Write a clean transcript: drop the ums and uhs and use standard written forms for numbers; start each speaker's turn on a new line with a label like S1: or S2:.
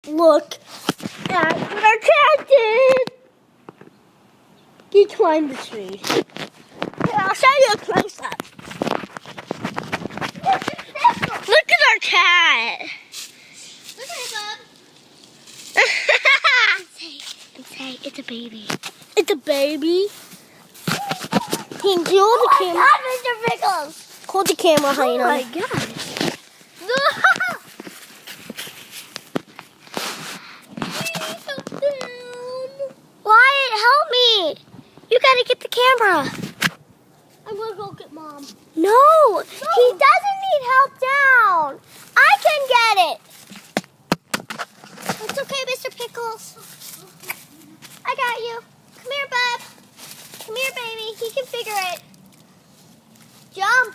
S1: Look at what our cat did. He climbed the tree. Here, I'll show you a close up. Look at our cat.
S2: Look at it, Bob. And say, it's a baby.
S1: It's a baby. Can you hold the camera?
S2: God, Mr. Pickles.
S1: Hold the camera,
S2: Oh
S1: Hannah.
S2: my gosh. Wyatt, help me. You gotta get the camera.
S1: I'm gonna go get Mom.
S2: No, he doesn't need help down. I can get it. It's okay, Mr. Pickles. I got you. Come here, bub. Come here, baby. He can figure it. Jump.